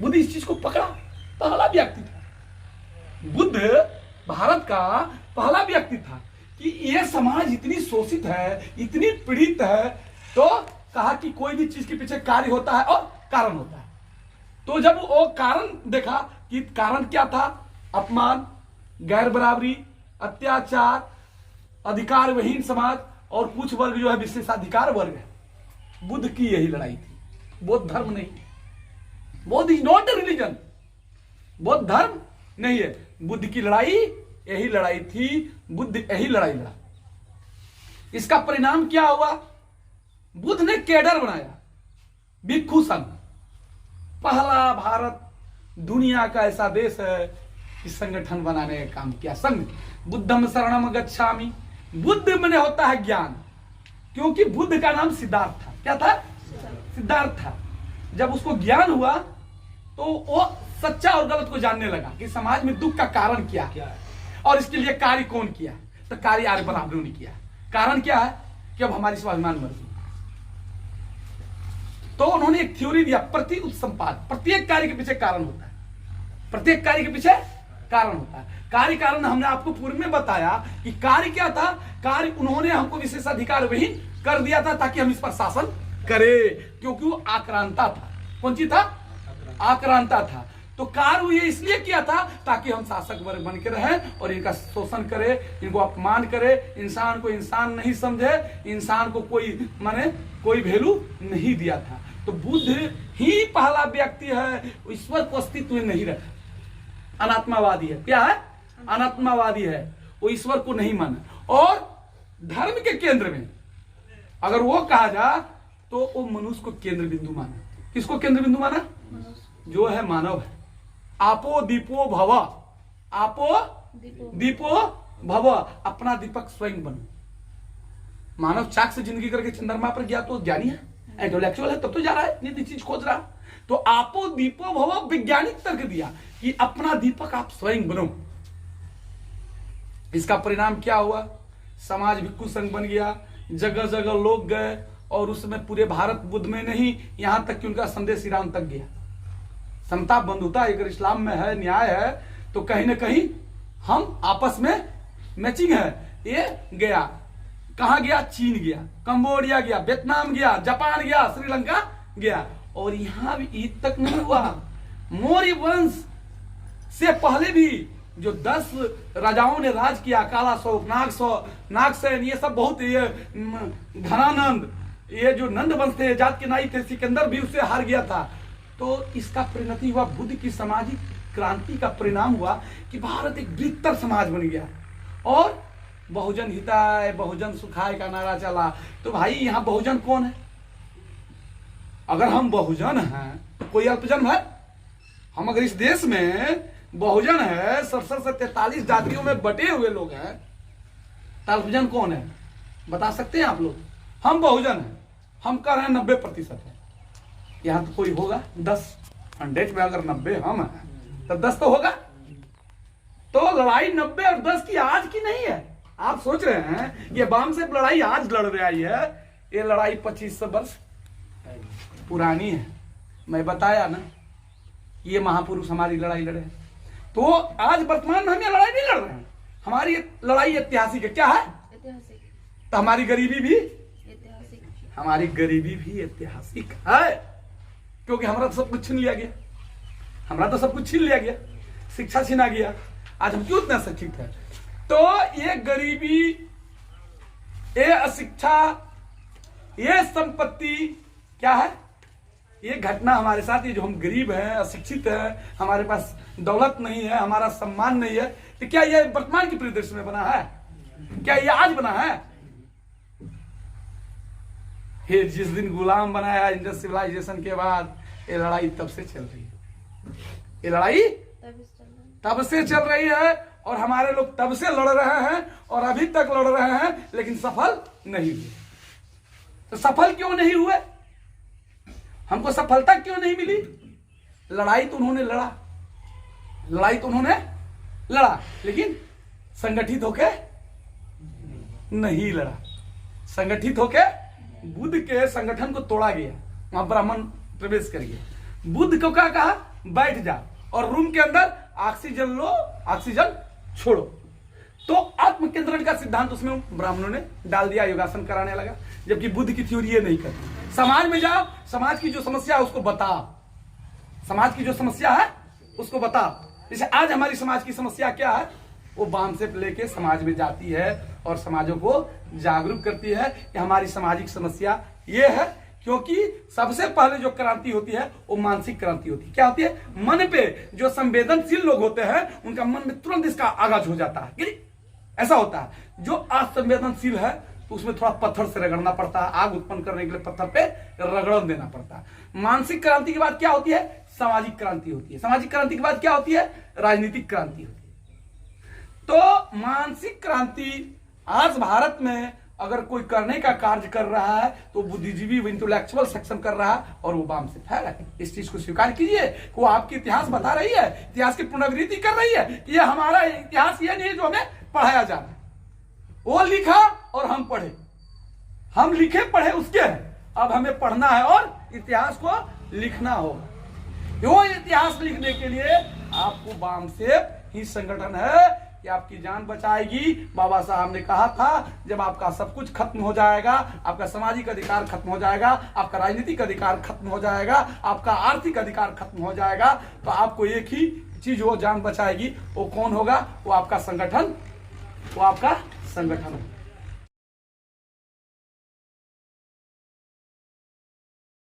बुद्ध इस चीज को पकड़ा, पहला व्यक्ति था। बुद्ध भारत का पहला व्यक्ति था कि यह समाज इतनी शोषित है, इतनी पीड़ित है, तो कहा कि कोई भी चीज के पीछे कार्य होता है और कारण होता है। तो जब वो कारण देखा कि कारण क्या था, अपमान, गैर बराबरी, अत्याचार, अधिकार विहीन समाज और कुछ वर्ग जो है विशेषाधिकार वर्ग है। बुद्ध की यही लड़ाई थी, बौद्ध धर्म नहीं। बौद्ध इज नॉट ए रिलीजन, बौद्ध धर्म नहीं है। बुद्ध की लड़ाई यही लड़ाई थी, बुद्ध यही लड़ाई लड़ा। इसका परिणाम क्या हुआ? बुद्ध ने केडर बनाया, भिक्षु संघ। पहला भारत दुनिया का ऐसा देश है कि संगठन बनाने का काम किया, संघ। बुद्धम शरणम गच्छामि। बुद्ध में होता है ज्ञान, क्योंकि बुद्ध का नाम सिद्धार्थ था। क्या था? सिद्धार्थ था। जब उसको ज्ञान हुआ तो वो सच्चा और गलत को जानने लगा कि समाज में दुख का कारण क्या है और इसके लिए कार्य कौन किया। तो कार्य आर्य बराबरों ने किया। कारण क्या है कि अब हमारी स्वाभिमान मर गई। तो उन्होंने एक थ्योरी दिया, प्रति उत्संपाद। प्रत्येक कार्य के पीछे कारण होता है, प्रत्येक कार्य के पीछे कारण होता है। कार्य कारण हमने आपको पूर्व में बताया कि कार्य क्या था। कार्य उन्होंने हमको विशेषाधिकार विहीन कर दिया था ताकि हम इस पर शासन करें, क्योंकि वो आक्रांता था। कौन सी था? आक्रांता था। तो कार्य ये इसलिए किया था ताकि हम शासक वर्ग बन के रहें और इनका शोषण करे, इनको अपमान करे, इंसान को इंसान नहीं समझे, इंसान को कोई माने कोई वैल्यू नहीं दिया था। तो बुद्ध ही पहला व्यक्ति है ईश्वर को अस्तित्व नहीं रखा। अनात्मावादी है। क्या है? अनात्मावादी है। वो ईश्वर को नहीं माना। और धर्म के केंद्र में अगर वो कहा जा तो वो मनुष्य को केंद्र बिंदु माना। किसको केंद्र बिंदु माना? जो है मानव है। आपो दीपो भव, आपो दीपो भव। अपना दीपक स्वयं बनो। मानव चाक से जिंदगी करके चंद्रमा पर गया तो ज्ञानी है, इंटेलेक्चुअल है, तब तो जा रहा है, इतनी चीज खोज रहा। तो आपो दीपो भव वैज्ञानिक तर्क दिया कि अपना दीपक आप स्वयं बनो। इसका परिणाम क्या हुआ? समाज भिक्षु संघ बन गया, जगह जगह लोग गए और उसमें पूरे भारत बुद्ध में नहीं, यहां तक कि उनका संदेश ईरान तक गया। समता बंधुता अगर इस्लाम में है, न्याय है, तो कहीं ना कहीं हम आपस में मैचिंग है। ये गया कहां गया? चीन गया, कंबोडिया गया, वियतनाम गया, जापान गया, श्रीलंका गया। और यहां भी ईद तक नहीं हुआ। मौर्य वंश से पहले भी जो 10 राजाओं ने राज किया, कालाशोक, नागसेन, ये सब बहुत, ये घनानंद, ये जो नंद वंश थे, जात के नाई थे, सिकंदर भी उससे हार गया था। तो इसका परिणति हुआ, बुद्ध की सामाजिक क्रांति का परिणाम हुआ कि भारत एक बृहत्तर समाज बन गया और बहुजन हिताय बहुजन सुखाय का नारा चला। तो भाई यहाँ बहुजन कौन है? अगर हम बहुजन हैं तो कोई अल्पजन है? हम अगर इस देश में बहुजन है, 67 से 43 जातियों में बटे हुए लोग हैं, तो अल्पजन कौन है? बता सकते हैं आप लोग? हम बहुजन हैं, हम कह रहे हैं 90% है। यहां तो कोई होगा 10, 100 में अगर 90 हम हैं तो 10 तो होगा। तो लड़ाई 90 और 10 की आज की नहीं है। आप सोच रहे हैं ये बाम से लड़ाई आज लड़ रही है, ये लड़ाई 2500 वर्ष पुरानी है। मैं बताया ना, ये महापुरुष हमारी लड़ाई लड़े। तो आज वर्तमान में हम ये लड़ाई नहीं लड़ रहे हैं, हमारी लड़ाई ऐतिहासिक है। क्या है? ऐतिहासिक। तो हमारी गरीबी भी ऐतिहासिक, हमारी गरीबी भी ऐतिहासिक है, क्योंकि हमारा तो सब कुछ छीन लिया गया, हमारा तो सब कुछ छीन लिया गया, शिक्षा छीना गया। आज हम क्यों इतना शिक्षित है? तो ये गरीबी, ये अशिक्षा, ये संपत्ति क्या है? ये घटना हमारे साथ, ये जो हम गरीब हैं, अशिक्षित हैं, हमारे पास दौलत नहीं है, हमारा सम्मान नहीं है, तो क्या ये वर्तमान की परिदृश्य में बना है? क्या ये आज बना है? ये जिस दिन गुलाम बनाया इंडस्ट्रियलाइजेशन के बाद, ये लड़ाई तब से चल रही है। ये लड़ाई तब से चल रही है और हमारे लोग तब से लड़ रहे हैं और अभी तक लड़ रहे हैं, लेकिन सफल नहीं हुए। तो सफल क्यों नहीं हुए? हमको सफलता क्यों नहीं मिली? लड़ाई तो उन्होंने लड़ा, लड़ाई तो उन्होंने लड़ा, लेकिन संगठित होके नहीं लड़ा। संगठित होके बुद्ध के संगठन को तोड़ा गया, वहां ब्राह्मण प्रवेश कर गया। बुद्ध को क्या कहा? बैठ जा और रूम के अंदर ऑक्सीजन लो, ऑक्सीजन छोड़ो। तो आत्म केंद्रण का सिद्धांत उसमें ब्राह्मणों ने डाल दिया, योगासन कराने लगा, जबकि बुद्ध की थ्योरी ये नहीं करती। समाज में जाओ, समाज की जो समस्या है उसको बता, समाज की जो समस्या है उसको बता। जैसे आज हमारी समाज की समस्या क्या है, वो बाम से लेके समाज में जाती है और समाजों को जागरूक करती है कि हमारी सामाजिक समस्या ये है। क्योंकि सबसे पहले जो क्रांति होती है वो मानसिक क्रांति होती है। क्या होती है? मन पे जो संवेदनशील लोग होते हैं उनका मन में तुरंत इसका आगाज हो जाता है। ऐसा होता है जो असंवेदनशील है तो उसमें थोड़ा पत्थर से रगड़ना पड़ता है, आग उत्पन्न करने के लिए पत्थर पे रगड़न देना पड़ता है। मानसिक क्रांति के बाद क्या होती है? सामाजिक क्रांति होती है। सामाजिक क्रांति के बाद क्या होती है? राजनीतिक क्रांति होती है। तो मानसिक क्रांति आज भारत में अगर कोई करने का कार्य कर रहा है तो बुद्धिजीवी इंटेलेक्चुअल सेक्शन कर रहा है और वो वाम से फैल है। इस चीज को स्वीकार कीजिए। वो आपकी इतिहास बता रही है, इतिहास की पुनरावृत्ति कर रही है कि ये हमारा इतिहास ये नहीं जो हमें पढ़ाया जा रहा है। वो लिखा और हम पढ़े, हम लिखे पढ़े उसके हैं, अब हमें पढ़ना है और इतिहास को लिखना होगा। वो इतिहास लिखने के लिए आपको वाम से ही संगठन है कि आपकी जान बचाएगी। बाबा साहब ने कहा था जब आपका सब कुछ खत्म हो जाएगा, आपका सामाजिक अधिकार खत्म हो जाएगा, आपका राजनीतिक अधिकार खत्म हो जाएगा, आपका आर्थिक अधिकार खत्म हो जाएगा, तो आपको एक ही चीज वो जान बचाएगी। वो कौन होगा? वो आपका संगठन, वो आपका संगठन।